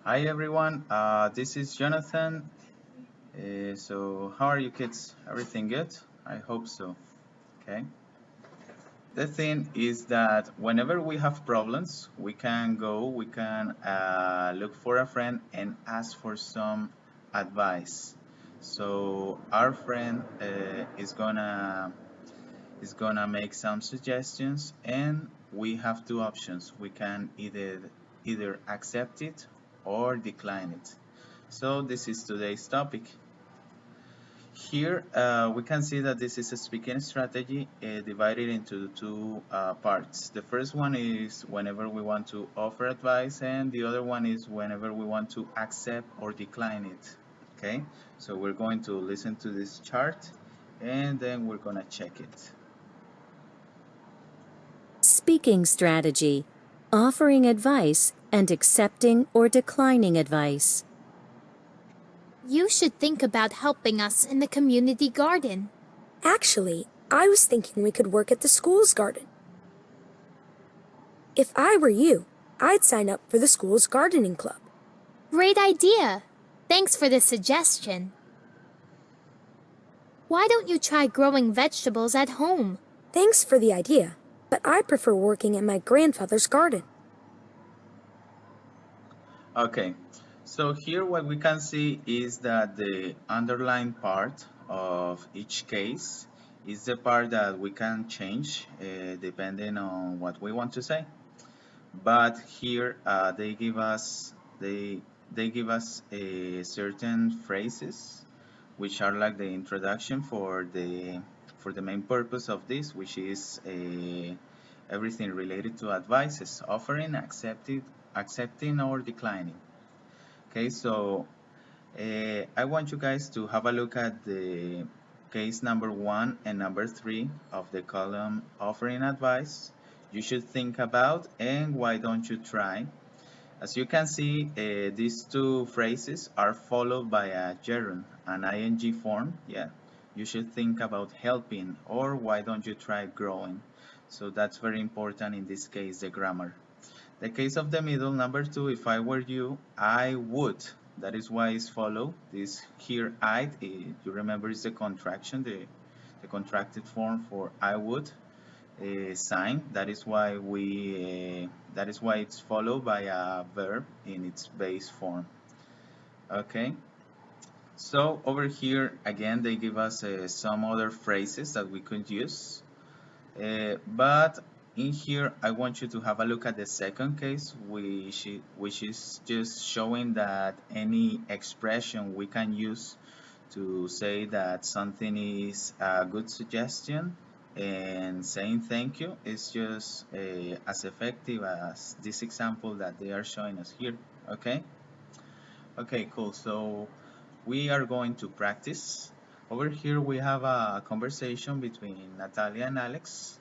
Hi everyone, this is Jonathan. So how are you kids? Everything good? I hope so. Okay. The thing is that whenever we have problems, we can look for a friend and ask for some advice. So our friend is gonna make some suggestions, and we have two options. We can either accept it or decline it. So this is today's topic. Here we can see that this is a speaking strategy divided into two parts. The first one is whenever we want to offer advice, and the other one is whenever we want to accept or decline it. Okay, so we're going to listen to this chart and then we're gonna check it. Speaking strategy, offering advice and accepting or declining advice. You should think about helping us in the community garden. Actually, I was thinking we could work at the school's garden. If I were you, I'd sign up for the school's gardening club. Great idea! Thanks for the suggestion. Why don't you try growing vegetables at home? Thanks for the idea, but I prefer working in my grandfather's garden. Okay, so here what we can see is that the underlying part of each case is the part that we can change depending on what we want to say. But here they give us certain phrases which are like the introduction for the main purpose of this, which is everything related to advices, offering, accepting or declining. Okay, so I want you guys to have a look at the case number 1 and number 3 of the column offering advice. You should think about and why don't you try. As you can see, these two phrases are followed by a gerund, an ing form. Yeah, you should think about helping or why don't you try growing. So that's very important in this case, the grammar. The case of the middle, number 2, if I were you, I would. That is why it's follow. This here, you remember is the contraction, the contracted form for I would sign. That is why it's followed by a verb in its base form. Okay. So over here again, they give us some other phrases that we could use. But in here, I want you to have a look at the second case, which is just showing that any expression we can use to say that something is a good suggestion and saying thank you is just as effective as this example that they are showing us here. Okay. Okay, cool. So we are going to practice. Over here we have a conversation between Natalia and Alex,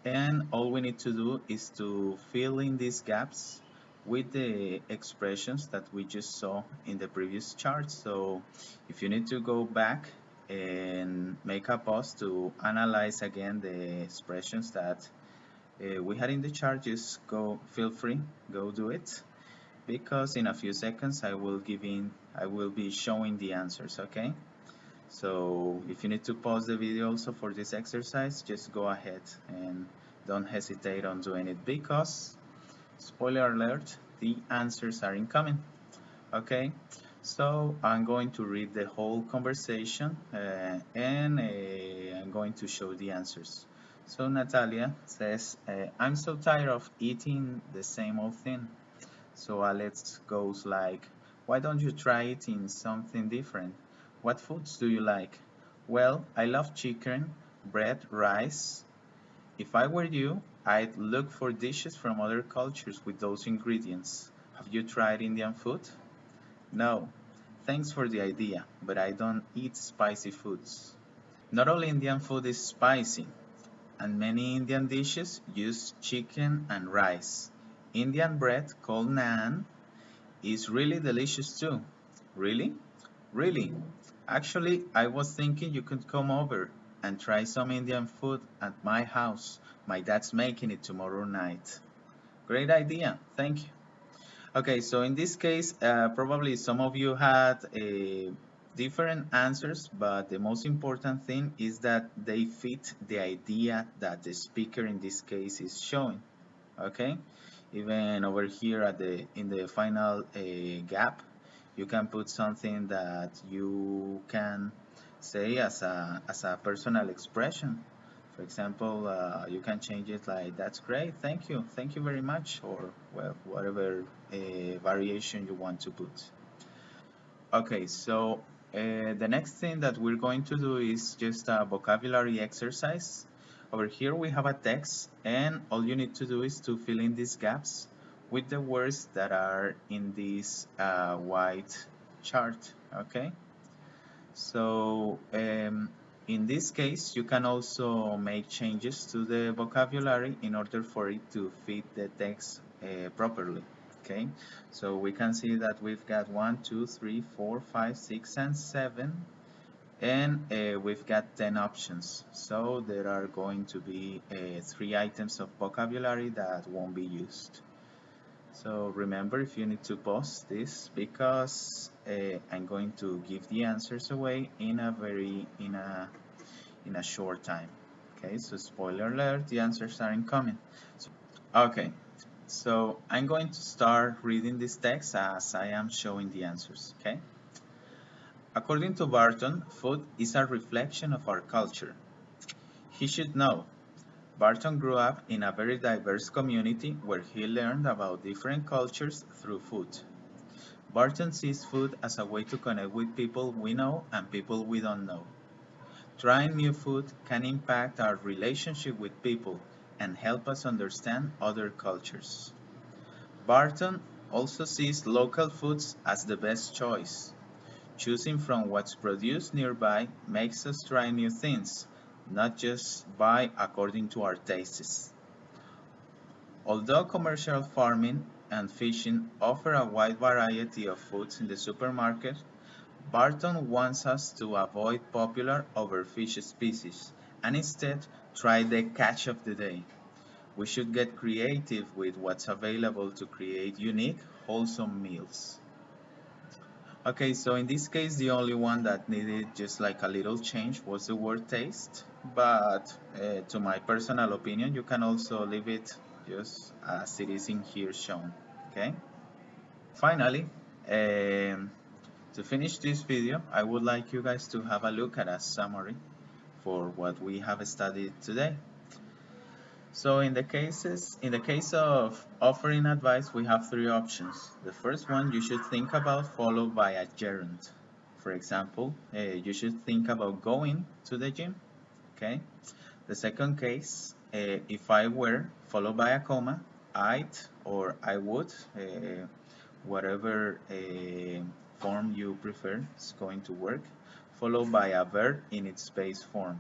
and all we need to do is to fill in these gaps with the expressions that we just saw in the previous chart. So if you need to go back and make a pause to analyze again the expressions that we had in the chart, just feel free, go do it, because in a few seconds I will be showing the answers. Okay, so if you need to pause the video also for this exercise, just go ahead and don't hesitate on doing it, because spoiler alert, the answers are incoming. Okay, so I'm going to read the whole conversation and I'm going to show the answers. So Natalia says, I'm so tired of eating the same old thing. So Alex goes like, why don't you try eating something different? What foods do you like? Well, I love chicken, bread, rice. If I were you, I'd look for dishes from other cultures with those ingredients. Have you tried Indian food? No. Thanks for the idea, but I don't eat spicy foods. Not all Indian food is spicy, and many Indian dishes use chicken and rice. Indian bread called naan is really delicious too. Really? Really? Actually, I was thinking you could come over and try some Indian food at my house. My dad's making it tomorrow night. Great idea, thank you. Okay, so in this case, probably some of you had different answers, but the most important thing is that they fit the idea that the speaker in this case is showing. Okay, even over here at the in the final gap, you can put something that you can say as a personal expression. For example, you can change it like, "That's great, thank you very much," or well, whatever variation you want to put. Okay, so the next thing that we're going to do is just a vocabulary exercise. Over here we have a text, and all you need to do is to fill in these gaps with the words that are in this white chart. Okay, so in this case, you can also make changes to the vocabulary in order for it to fit the text properly. Okay, so we can see that we've got 1, 2, 3, 4, 5, 6, and 7, and we've got 10 options. So there are going to be 3 items of vocabulary that won't be used. So remember, if you need to pause this, because I'm going to give the answers away in a short time. Okay, so spoiler alert, the answers are incoming. Okay, so I'm going to start reading this text as I am showing the answers. Okay. According to Barton, food is a reflection of our culture. He should know. Barton grew up in a very diverse community where he learned about different cultures through food. Barton sees food as a way to connect with people we know and people we don't know. Trying new food can impact our relationship with people and help us understand other cultures. Barton also sees local foods as the best choice. Choosing from what's produced nearby makes us try new things, not just buy according to our tastes. Although commercial farming and fishing offer a wide variety of foods in the supermarket, Barton wants us to avoid popular overfished species and instead try the catch of the day. We should get creative with what's available to create unique, wholesome meals. Okay, so in this case, the only one that needed just like a little change was the word taste, but to my personal opinion, you can also leave it just as it is in here shown, okay? Finally, um, to finish this video, I would like you guys to have a look at a summary for what we have studied today. So in the case of offering advice, we have 3 options. The first one you should think about, followed by a gerund. For example, you should think about going to the gym. Okay. The second case, if I were, followed by a comma, I'd or I would, whatever form you prefer is going to work, followed by a verb in its base form.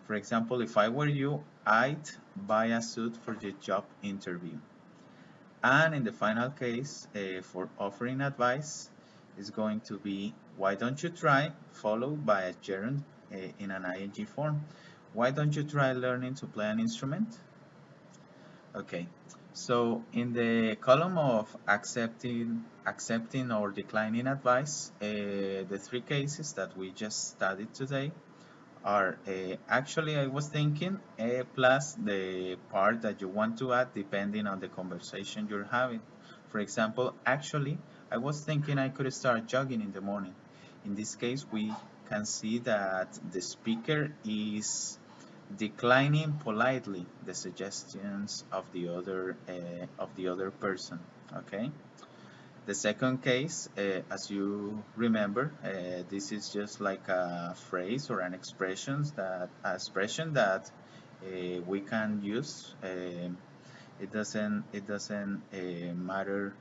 For example, if I were you, I'd buy a suit for the job interview. And in the final case, for offering advice, is going to be, why don't you try, followed by a gerund in an ing form. Why don't you try learning to play an instrument? Okay, so in the column of accepting or declining advice, the 3 cases that we just studied today are actually I was thinking plus the part that you want to add depending on the conversation you're having. For example, actually I was thinking I could start jogging in the morning. In this case, we can see that the speaker is declining politely the suggestions of the other person. Okay. The second case, as you remember, this is just like a phrase or an expression that we can use. It doesn't matter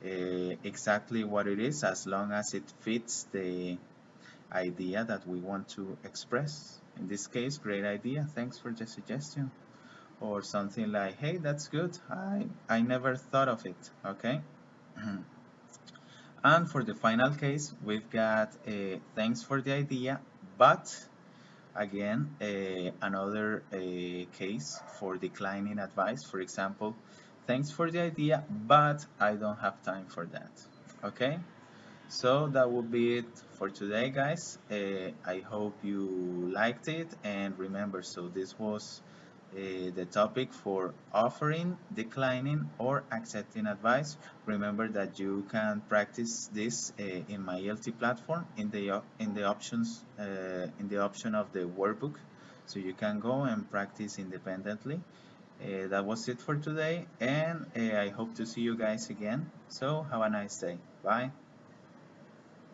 exactly what it is as long as it fits the idea that we want to express. In this case, great idea. Thanks for the suggestion. Or something like, hey, that's good. I never thought of it. Okay. And for the final case, we've got thanks for the idea, but again, another case for declining advice. For example, thanks for the idea, but I don't have time for that. Okay? So that will be it for today, guys. I hope you liked it, and remember, so this was the topic for offering, declining, or accepting advice. Remember that you can practice this in my LT platform in the options in the option of the workbook, so you can go and practice independently. That was it for today, and I hope to see you guys again. So have a nice day. Bye.